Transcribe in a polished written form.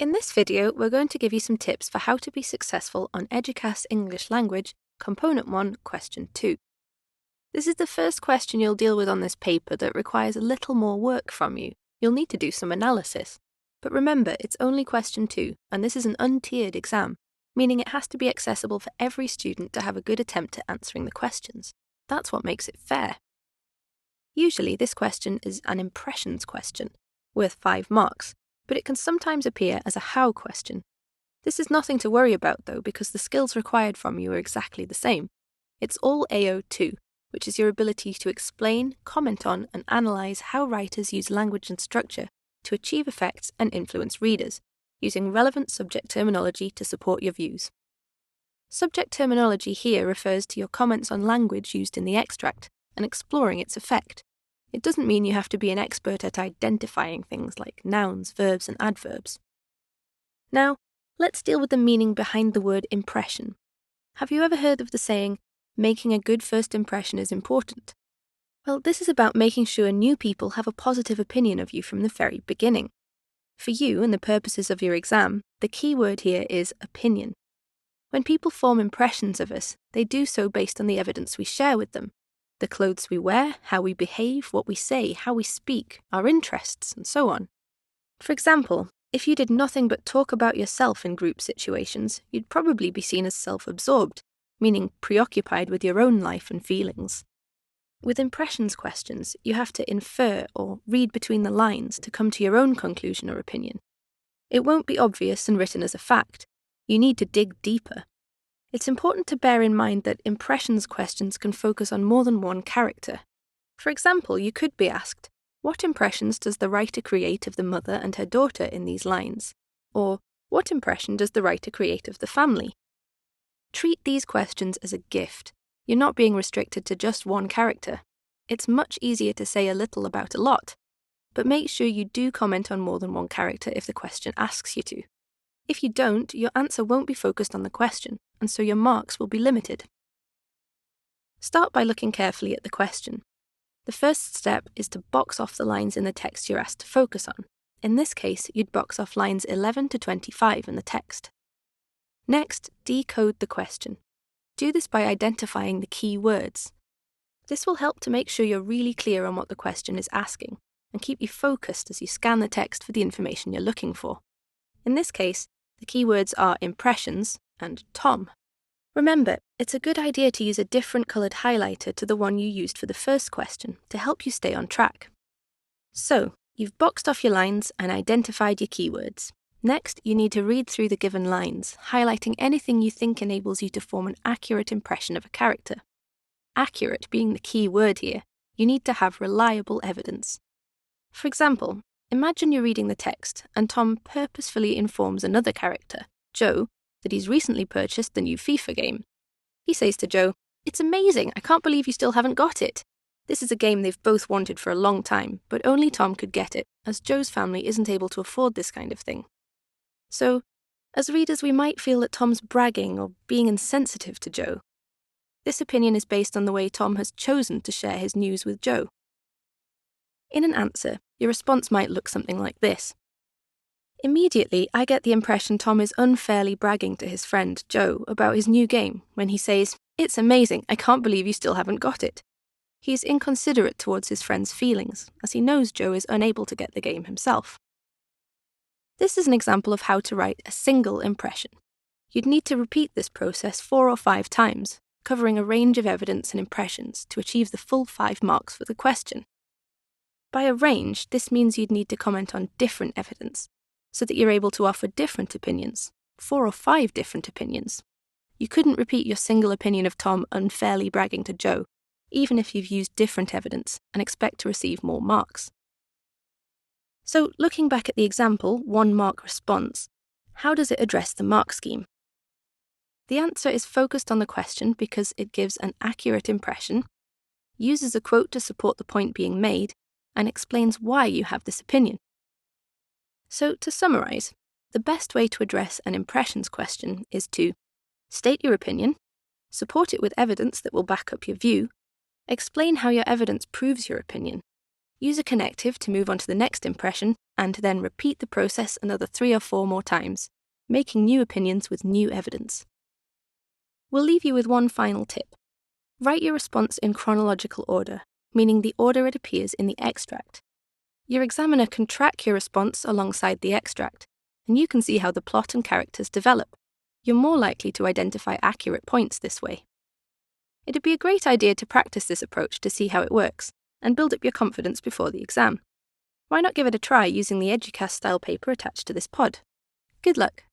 In this video, we're going to give you some tips for how to be successful on Eduqas English Language, Component 1, Question 2. This is the first question you'll deal with on this paper that requires a little more work from you. You'll need to do some analysis. But remember, it's only Question 2, and this is an untiered exam, meaning it has to be accessible for every student to have a good attempt at answering the questions. That's what makes it fair. Usually, this question is an impressions question, worth 5 marks, but it can sometimes appear as a how question. This is nothing to worry about though, because the skills required from you are exactly the same. It's all AO2, which is your ability to explain, comment on, and analyse how writers use language and structure to achieve effects and influence readers, using relevant subject terminology to support your views. Subject terminology here refers to your comments on language used in the extract and exploring its effect. It doesn't mean you have to be an expert at identifying things like nouns, verbs, and adverbs. Now, let's deal with the meaning behind the word impression. Have you ever heard of the saying, making a good first impression is important? Well, this is about making sure new people have a positive opinion of you from the very beginning. For you and the purposes of your exam, the key word here is opinion. When people form impressions of us, they do so based on the evidence we share with them. The clothes we wear, how we behave, what we say, how we speak, our interests, and so on. For example, if you did nothing but talk about yourself in group situations, you'd probably be seen as self-absorbed, meaning preoccupied with your own life and feelings. With impressions questions, you have to infer or read between the lines to come to your own conclusion or opinion. It won't be obvious and written as a fact. You need to dig deeper. It's important to bear in mind that impressions questions can focus on more than one character. For example, you could be asked, what impressions does the writer create of the mother and her daughter in these lines? Or, what impression does the writer create of the family? Treat these questions as a gift. You're not being restricted to just one character. It's much easier to say a little about a lot, but make sure you do comment on more than one character if the question asks you to. If you don't, your answer won't be focused on the question, and so your marks will be limited. Start by looking carefully at the question. The first step is to box off the lines in the text you're asked to focus on. In this case, you'd box off lines 11 to 25 in the text. Next, decode the question. Do this by identifying the key words. This will help to make sure you're really clear on what the question is asking, and keep you focused as you scan the text for the information you're looking for. In this case, the keywords are impressions and Tom. Remember, it's a good idea to use a different coloured highlighter to the one you used for the first question to help you stay on track. So, you've boxed off your lines and identified your keywords. Next, you need to read through the given lines, highlighting anything you think enables you to form an accurate impression of a character. Accurate being the key word here, you need to have reliable evidence. For example, imagine you're reading the text and Tom purposefully informs another character, Joe, that he's recently purchased the new FIFA game. He says to Joe, "It's amazing, I can't believe you still haven't got it." This is a game they've both wanted for a long time, but only Tom could get it, as Joe's family isn't able to afford this kind of thing. So, as readers, we might feel that Tom's bragging or being insensitive to Joe. This opinion is based on the way Tom has chosen to share his news with Joe. In an answer, your response might look something like this. Immediately, I get the impression Tom is unfairly bragging to his friend, Joe, about his new game when he says, "It's amazing, I can't believe you still haven't got it." He is inconsiderate towards his friend's feelings, as he knows Joe is unable to get the game himself. This is an example of how to write a single impression. You'd need to repeat this process 4 or 5 times, covering a range of evidence and impressions to achieve the full 5 marks for the question. By a range, this means you'd need to comment on different evidence, so that you're able to offer different opinions, 4 or 5 different opinions. You couldn't repeat your single opinion of Tom unfairly bragging to Joe, even if you've used different evidence, and expect to receive more marks. So, looking back at the example, 1 mark response, how does it address the mark scheme? The answer is focused on the question because it gives an accurate impression, uses a quote to support the point being made, and explains why you have this opinion. So, to summarise, the best way to address an impressions question is to state your opinion, support it with evidence that will back up your view, explain how your evidence proves your opinion, Use a connective to move on to the next impression, and then repeat the process another 3 or 4 more times, making new opinions with new evidence. We'll leave you with one final tip. Write your response in chronological order, meaning the order it appears in the extract. Your examiner can track your response alongside the extract, and you can see how the plot and characters develop. You're more likely to identify accurate points this way. It'd be a great idea to practice this approach to see how it works, and build up your confidence before the exam. Why not give it a try using the Eduqas style paper attached to this pod? Good luck!